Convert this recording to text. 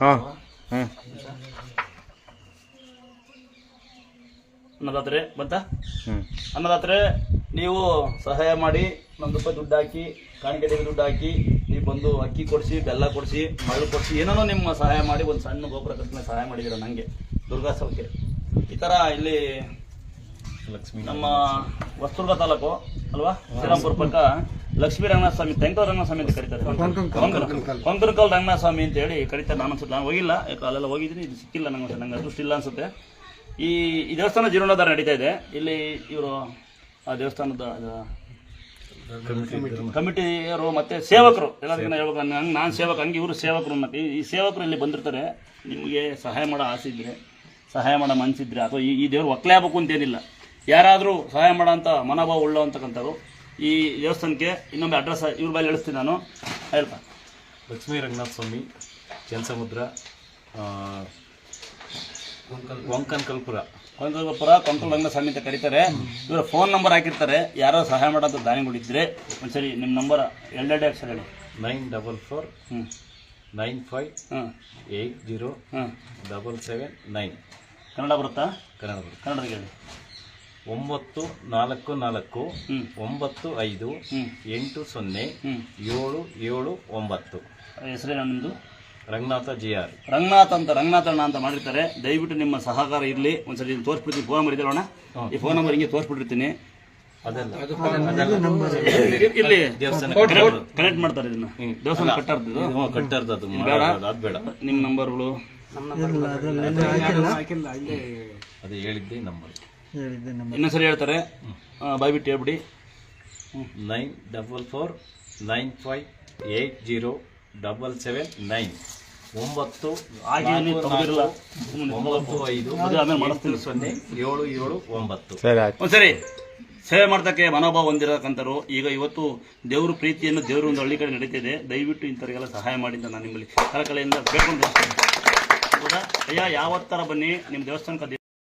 ಹಾಂ ಹ್ಞೂ ಅನ್ನದಾತ್ರೆ ಬಂತಾ? ಹ್ಞೂ ಅನ್ನದಾತ್ರೆ ನೀವು ಸಹಾಯ ಮಾಡಿ, 1 ರೂಪಾಯಿ ದುಡ್ಡು ಹಾಕಿ, ಕಾಣಿಕೆ ದೇವಿ ದುಡ್ಡು ಹಾಕಿ, ನೀವು ಬಂದು ಅಕ್ಕಿ ಕೊಡಿಸಿ, ಬೆಲ್ಲ ಕೊಡಿಸಿ, ಮರಳು ಕೊಡಿಸಿ, ಏನೋ ನಿಮ್ಮ ಸಹಾಯ ಮಾಡಿ ಒಂದು ಸಣ್ಣ ಗೋಪುರ ಕಟ್ಟಿನ ಸಹಾಯ ಮಾಡಿದ್ದೀರ ನನಗೆ, ದುರ್ಗಾಸವಕ್ಕೆ. ಈ ಥರ ಇಲ್ಲಿ ನಮ್ಮ ಹೊಸದುರ್ಗ ತಾಲೂಕು ಅಲ್ವಾ, ಶ್ರೀರಾಮ್ಪುರ ಪಕ್ಕ ಲಕ್ಷ್ಮೀ ರಂಗನಾಥ ಸ್ವಾಮಿ, ತೆಂಕಲ ರಂಗನಾಥ ಸ್ವಾಮಿ ಅಂತ ಕರೀತಾರೆ, ಕೊಂಕನಕಲ್ ರಂಗನಾಥ ಸ್ವಾಮಿ ಅಂತ ಹೇಳಿ ಕರೀತಾರೆ. ನಾನು ಅನ್ಸುತ್ತೆ, ನಾನು ಹೋಗಿಲ್ಲ, ಯಾಕೆ ಅಲ್ಲೆಲ್ಲ ಹೋಗಿದ್ದೀನಿ, ಇದು ಸಿಕ್ಕಿಲ್ಲ ನಂಗೆ ಅದೃಷ್ಟ ಇಲ್ಲ ಅನ್ಸುತ್ತೆ. ಈ ದೇವಸ್ಥಾನ ಜೀರ್ಣೋದ್ಧಾರ ನಡೀತಾ ಇದೆ. ಇಲ್ಲಿ ಇವರು ಆ ದೇವಸ್ಥಾನದ ಕಮಿಟಿಯವರು ಮತ್ತೆ ಸೇವಕರು ಎಲ್ಲರಿಗಿನ ಹೇಳ್ಬೇಕು, ಹಂಗೆ ನಾನು ಸೇವಕ, ಹಂಗೆ ಇವರು ಸೇವಕರು. ಮತ್ತು ಈ ಸೇವಕರು ಇಲ್ಲಿ ಬಂದಿರ್ತಾರೆ. ನಿಮಗೆ ಸಹಾಯ ಮಾಡೋ ಆಸೆ ಇದ್ದರೆ, ಸಹಾಯ ಮಾಡೋ ಮನಸ್ಸಿದ್ರೆ, ಅಥವಾ ಈ ದೇವ್ರು ಒಕ್ಕಲೇ ಆಗ್ಬೇಕು ಅಂತೇನಿಲ್ಲ, ಯಾರಾದರೂ ಸಹಾಯ ಮಾಡೋ ಅಂಥ ಮನೋಭಾವ ಉಳ್ಳೋ ಅಂತಕ್ಕಂಥವ್ರು ಈ ದೇವಸ್ಥಾನಕ್ಕೆ ಇನ್ನೊಮ್ಮೆ ಅಡ್ರೆಸ್ ಇವ್ರ ಮೇಲೆ ಹೇಳಿಸ್ತೀನಿ ನಾನು. ಹೇಳ್ಪ, ಲಕ್ಷ್ಮೀ ರಂಗನಾಥ ಸ್ವಾಮಿ, ಕೆನ್ಸಮುದ್ರ, ಕೊಂಕನಕಲ್ಪುರ, ಕೊಂಕಲ್ ರಂಗನಾಥ ಸ್ವಾಮಿ ಅಂತ ಕರೀತಾರೆ. ಇವರ ಫೋನ್ ನಂಬರ್ ಹಾಕಿರ್ತಾರೆ. ಯಾರೋ ಸಹಾಯ ಮಾಡೋಂಥ ದಾನಿಗಳಿದ್ರೆ ಒಂದ್ಸರಿ ನಿಮ್ಮ ನಂಬರ್ ಎರಡೆರಡು ಅಕ್ಷರ ಹೇಳಿ. 944 95 80 779. ಕನ್ನಡ ಬರುತ್ತಾ? ಕನ್ನಡ ಬರುತ್ತೆ. ಕನ್ನಡದಾಗ ಹೇಳಿ. 944 95 80 779. ಹೆಸರೇನು ನಿಮ್ಮದು? ರಂಗನಾಥ GR. ರಂಗನಾಥಣ್ಣ ಅಂತ ಮಾಡಿರ್ತಾರೆ. ದಯವಿಟ್ಟು ನಿಮ್ಮ ಸಹಕಾರ ಇರಲಿ. ಒಂದ್ಸರಿ ತೋರಿಸ್ಬಿಡ್ತೀನಿ, ಫೋನ್ ನಂಬರ್ ಇದೆಯಲ್ಲ, ಈ ಫೋನ್ ನಂಬರ್ ಹಿಂಗೆ ತೋರಿಸ್ಬಿಟ್ಟಿರ್ತೀನಿ. ಇಲ್ಲಿ ಕನೆಕ್ಟ್ ಮಾಡ್ತಾರೆ ಇದನ್ನ, ದೇವಸ್ಥಾನ ಕಟ್ಟಾರ್ದು ಬೇಡ. ನಿಮ್ಮ ನಂಬರ್ಗಳು ಅದೇ ಹೇಳಿದ್ದೆ ನಂಬರ್. ಇನ್ನೊಂದ್ಸರಿ ಹೇಳ್ತಾರೆ, ಬಾಯ್ಬಿಟ್ಟು ಹೇಳ್ಬಿಡಿ. 944 95 80 779. 9 ಸರಿ ಆಯ್ತು. ಒಂದ್ಸರಿ ಸೇವೆ ಮಾಡ್ತಕ್ಕೆ ಮನೋಭಾವ ಹೊಂದಿರತಕ್ಕಂಥವ್ರು. ಈಗ ಇವತ್ತು ದೇವ್ರ ಪ್ರೀತಿಯನ್ನು ದೇವರು ಒಂದು ಹಳ್ಳಿ ಕಡೆ ನಡೀತಿದೆ. ದಯವಿಟ್ಟು ಇಂಥವ್ರಿಗೆಲ್ಲ ಸಹಾಯ ಮಾಡಿ ಅಂತ ನಾನು ನಿಮ್ಮಲ್ಲಿ ಕಳಕಳಿಯಿಂದ ಬೇಡ್ಕೊಂಡು ಹೌದಾ? ಅಯ್ಯ, ಯಾವತ್ತರ ಬನ್ನಿ ನಿಮ್ಮ ದೇವಸ್ಥಾನಕ್ಕೆ